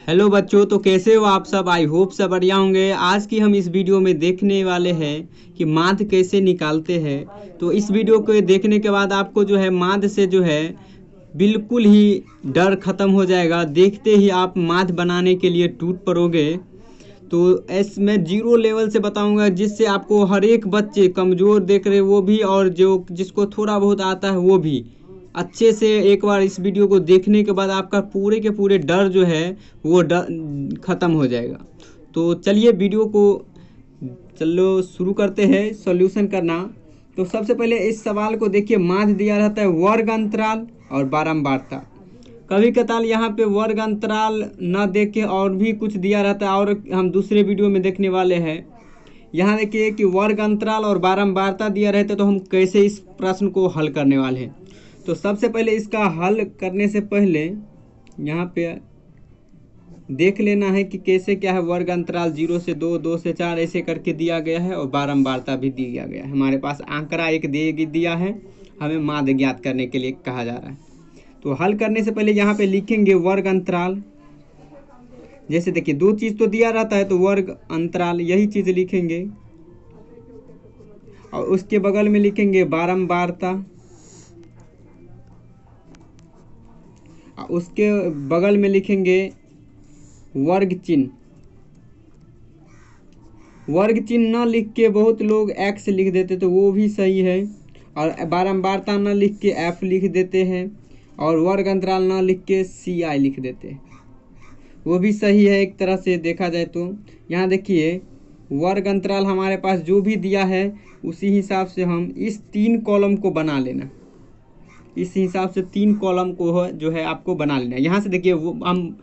Hello बच्चों, तो कैसे हो आप सब। आई होप सब बढ़िया होंगे। आज की हम इस वीडियो में देखने वाले हैं कि माध्य कैसे निकालते हैं। तो इस वीडियो को देखने के बाद आपको जो है माध्य से जो है बिल्कुल ही डर खत्म हो जाएगा। देखते ही आप माध्य बनाने के लिए टूट पड़ोगे। तो मैं जीरो लेवल से बताऊंगा, जिससे आपको हर एक बच्चे कमज़ोर देख रहे वो भी और जो जिसको थोड़ा बहुत आता है वो भी अच्छे से एक बार इस वीडियो को देखने के बाद आपका पूरे के पूरे डर जो है वो डर ख़त्म हो जाएगा। तो चलिए वीडियो को चलो शुरू करते हैं सॉल्यूशन करना। तो सबसे पहले इस सवाल को देखिए, माध्य दिया रहता है वर्ग अंतराल और बारंबारता। कभी कताल यहाँ पे वर्ग अंतराल न देख के और भी कुछ दिया रहता है, और हम दूसरे वीडियो में देखने वाले हैं। यहाँ देखिए कि वर्ग अंतराल और बारंबारता दिया रहता, तो हम कैसे इस प्रश्न को हल करने वाले हैं। तो सबसे पहले इसका हल करने से पहले यहाँ पे देख लेना है कि कैसे क्या है। वर्ग अंतराल 0 से 2, 2 से 4 ऐसे करके दिया गया है, और बारंबारता भी दिया गया है। हमारे पास आंकड़ा एक दिया है, हमें माध्य ज्ञात करने के लिए कहा जा रहा है। तो हल करने से पहले यहाँ पे लिखेंगे वर्ग अंतराल। जैसे देखिए दो चीज़ तो दिया रहता है, तो वर्ग अंतराल यही चीज़ लिखेंगे, और उसके बगल में लिखेंगे बारंबारता, उसके बगल में लिखेंगे वर्ग चिन्ह। वर्ग चिन्ह न लिख के बहुत लोग एक्स लिख देते, तो वो भी सही है। और बारंबारता न लिख के एफ लिख देते हैं, और वर्ग अंतराल न लिख के सी आई लिख देते हैं, वो भी सही है एक तरह से देखा जाए तो। यहाँ देखिए वर्ग अंतराल हमारे पास जो भी दिया है उसी हिसाब से हम इस 3 कॉलम को बना लेना। इस हिसाब से 3 कॉलम को जो है आपको बना लेना है। यहाँ से देखिए वो हम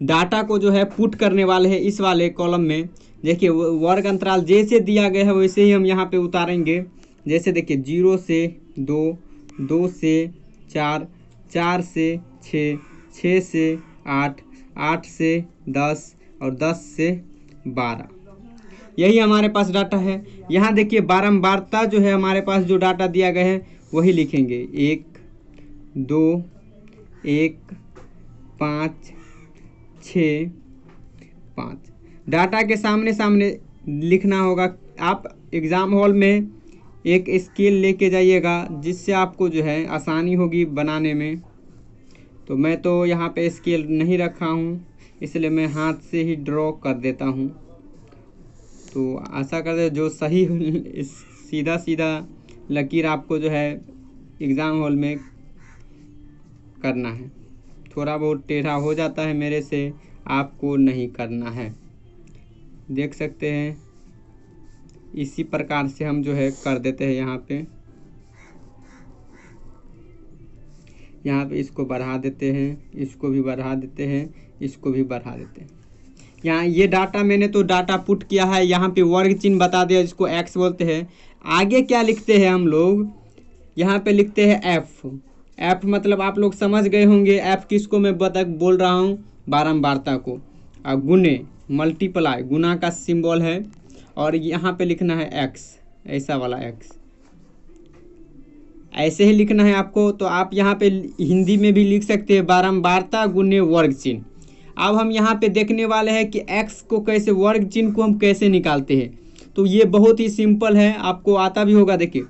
डाटा को जो है पुट करने वाले हैं इस वाले कॉलम में। देखिए वर्ग अंतराल जैसे दिया गया है वैसे ही हम यहाँ पे उतारेंगे। जैसे देखिए 0 से 2, 2 से 4, 4 से 6, 6 से 8, 8 से 10 और 10 से 12, यही हमारे पास डाटा है। यहाँ देखिए बारंबारता जो है हमारे पास जो डाटा दिया गया है वही लिखेंगे। 1, 2, 1, 5, 6, 5। डाटा के सामने सामने लिखना होगा। आप एग्ज़ाम हॉल में एक स्केल लेके जाइएगा, जिससे आपको जो है आसानी होगी बनाने में। तो मैं तो यहाँ पे स्केल नहीं रखा हूँ, इसलिए मैं हाथ से ही ड्रॉ कर देता हूँ। तो आशा करते जो सही सीधा सीधा लकीर आपको जो है एग्ज़ाम हॉल में करना है। थोड़ा बहुत टेढ़ा हो जाता है मेरे से, आपको नहीं करना है। देख सकते हैं इसी प्रकार से हम जो है कर देते हैं। यहाँ पे इसको बढ़ा देते हैं, इसको भी बढ़ा देते हैं, इसको भी बढ़ा देते हैं। यहाँ ये डाटा मैंने तो डाटा पुट किया है, यहाँ पे वर्ग चिन्ह बता दिया जिसको एक्स बोलते हैं। आगे क्या लिखते हैं हम लोग, यहाँ पे लिखते हैं एफ। एफ मतलब आप लोग समझ गए होंगे एफ किसको मैं बोल रहा हूँ, बारंबारता को। और गुने मल्टीप्लाई गुना का सिंबल है, और यहाँ पे लिखना है एक्स, ऐसा वाला एक्स, ऐसे ही लिखना है आपको। तो आप यहाँ पे हिंदी में भी लिख सकते हैं बारंबारता गुने वर्ग चिन्ह। अब हम यहाँ पे देखने वाले हैं कि एक्स को कैसे, वर्ग चिन्ह को हम कैसे निकालते हैं। तो ये बहुत ही सिंपल है, आपको आता भी होगा। देखिए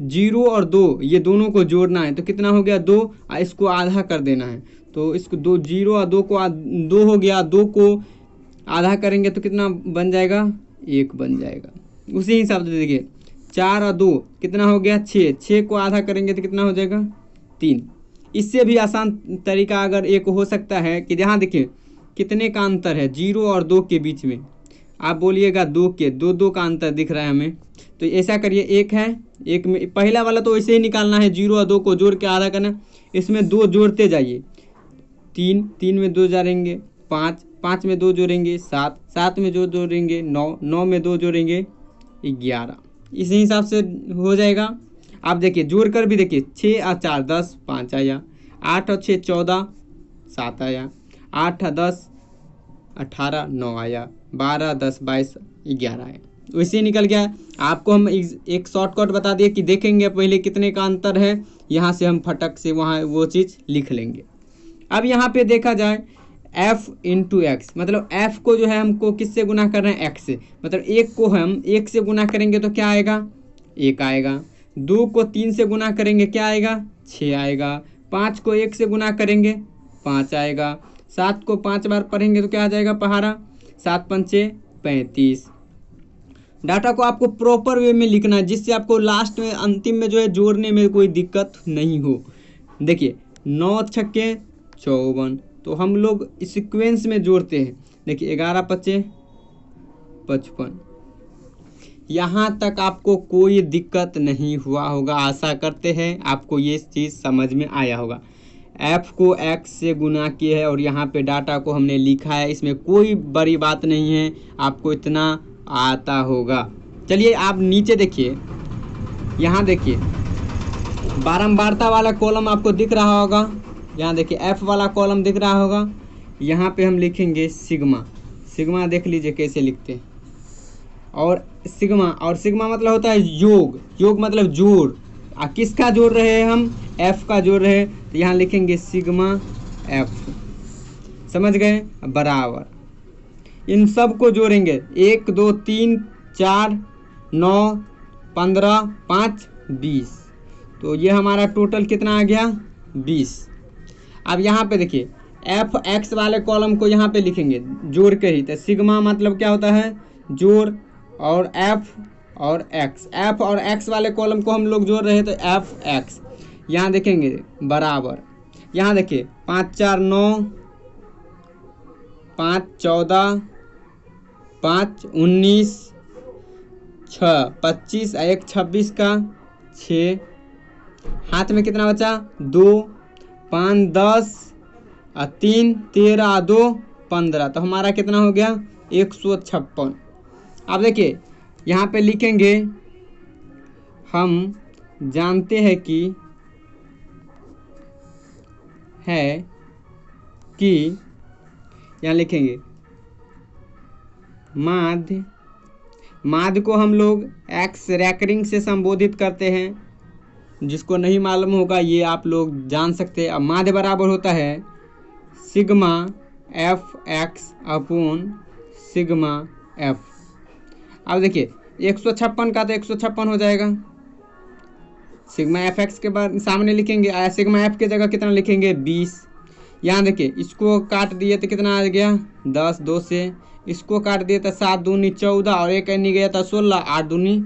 0 और 2 ये दोनों को जोड़ना है, तो कितना हो गया 2, इसको आधा कर देना है। तो इसको 2, 0 और 2 को 2 हो गया, 2 को आधा करेंगे तो कितना बन जाएगा, 1 बन जाएगा। उसी हिसाब से देखिए 4 और 2 कितना हो गया 6, 6 को आधा करेंगे तो कितना हो जाएगा 3। इससे भी आसान तरीका अगर एक हो सकता है कि यहाँ देखिए कितने का अंतर है 0 और 2 के बीच में, आप बोलिएगा 2 के 2 का अंतर दिख रहा है हमें। तो ऐसा करिए, 1 है, 1 में पहला वाला तो वैसे ही निकालना है, 0 और 2 को जोड़ के आधा करना, इसमें 2 जोड़ते जाइए। 3, 3 में 2 जोड़ेंगे 5, 5 में 2 जोड़ेंगे 7, 7 में 2 जोड़ेंगे 9, 9 में 2 जोड़ेंगे 11। इसी हिसाब से हो जाएगा। आप देखिए जोड़ कर भी देखिए, 6 और 4 10, 5 आया, 8 और 6 14, 7 आया, 8 और 10 18, 9 आया, 12 10 22 11 आया। वैसे निकल गया। आपको हम एक शॉर्टकट बता दिए कि देखेंगे पहले कितने का अंतर है, यहाँ से हम फटक से वहाँ वो चीज़ लिख लेंगे। अब यहाँ पे देखा जाए f इंटू एक्स, मतलब f को जो है हमको किससे गुना कर रहे हैं, x से, मतलब 1 को हम 1 से गुना करेंगे तो क्या आएगा, 1 आएगा। 2 को 3 से गुना करेंगे क्या आएगा, 6 आएगा। 5 को 1 से गुना करेंगे 5 आएगा। 7 को 5 बार पढ़ेंगे तो क्या आ जाएगा पहाड़ा, 7 पंचे 35। डाटा को आपको प्रॉपर वे में लिखना है जिससे आपको लास्ट में अंतिम में जो है जोड़ने में कोई दिक्कत नहीं हो। देखिए 9 छक्के 54, तो हम लोग सीक्वेंस में जोड़ते हैं। देखिए 11 पच्चे 55। यहाँ तक आपको कोई दिक्कत नहीं हुआ होगा, आशा करते हैं आपको ये चीज़ समझ में आया होगा। f को x से गुना किया है और यहाँ पे डाटा को हमने लिखा है, इसमें कोई बड़ी बात नहीं है, आपको इतना आता होगा। चलिए आप नीचे देखिए, यहाँ देखिए बारंबारता वाला कॉलम आपको दिख रहा होगा, यहाँ देखिए f वाला कॉलम दिख रहा होगा। यहाँ पे हम लिखेंगे सिग्मा। सिग्मा देख लीजिए कैसे लिखते हैं, और सिग्मा मतलब होता है योग, योग मतलब जोड़। किसका जोड़ रहे हैं हम, f का जोड़ रहे हैं, तो यहाँ लिखेंगे सिग्मा f, समझ गए, बराबर इन सब को जोड़ेंगे 1 2 3 4 9 15 5 20, तो ये हमारा टोटल कितना आ गया 20। अब यहाँ पे देखिए एफ एक्स वाले कॉलम को यहाँ पे लिखेंगे जोड़ के ही, तो सिग्मा मतलब क्या होता है जोड़, और एफ और एक्स, एफ और एक्स वाले कॉलम को हम लोग जोड़ रहे हैं तो एफ एक्स। यहाँ देखेंगे बराबर, यहाँ देखिए 5 4 9 5 14 5 19 6 25 1 26 का 6, हाथ में कितना बचा 2 5 10 3 13 2 15, तो हमारा कितना हो गया 156। अब देखिए यहाँ पे लिखेंगे, हम जानते हैं कि यहाँ लिखेंगे माध्य को हम लोग एक्स रैकरिंग से संबोधित करते हैं। जिसको नहीं मालूम होगा ये आप लोग जान सकते हैं। अब माध्य बराबर होता है sigma F x upon sigma F. अब देखिए 156 का तो 156 हो जाएगा, सिग्मा एफ एक्स के बाद सामने लिखेंगे, सिग्मा एफ की जगह कितना लिखेंगे 20। यहाँ देखिए इसको काट दिए तो कितना आ गया 10, 2 से इसको काट दिए तो 7 दूनी 14 और एक नहीं गया था 16, 8 दूनी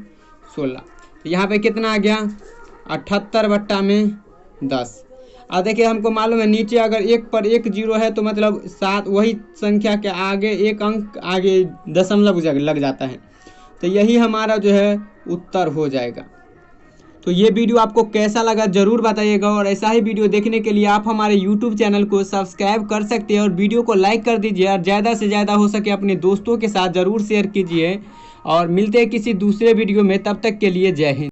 16, तो यहाँ पे कितना आ गया 78/10। अब देखिए हमको मालूम है नीचे अगर 1 पर 1 जीरो है तो मतलब 7 वही संख्या के आगे 1 अंक आगे दशमलव लग जाता है, तो यही हमारा जो है उत्तर हो जाएगा। तो ये वीडियो आपको कैसा लगा ज़रूर बताइएगा, और ऐसा ही वीडियो देखने के लिए आप हमारे YouTube चैनल को सब्सक्राइब कर सकते हैं और वीडियो को लाइक कर दीजिए, और ज़्यादा से ज़्यादा हो सके अपने दोस्तों के साथ ज़रूर शेयर कीजिए। और मिलते हैं किसी दूसरे वीडियो में, तब तक के लिए जय हिंद।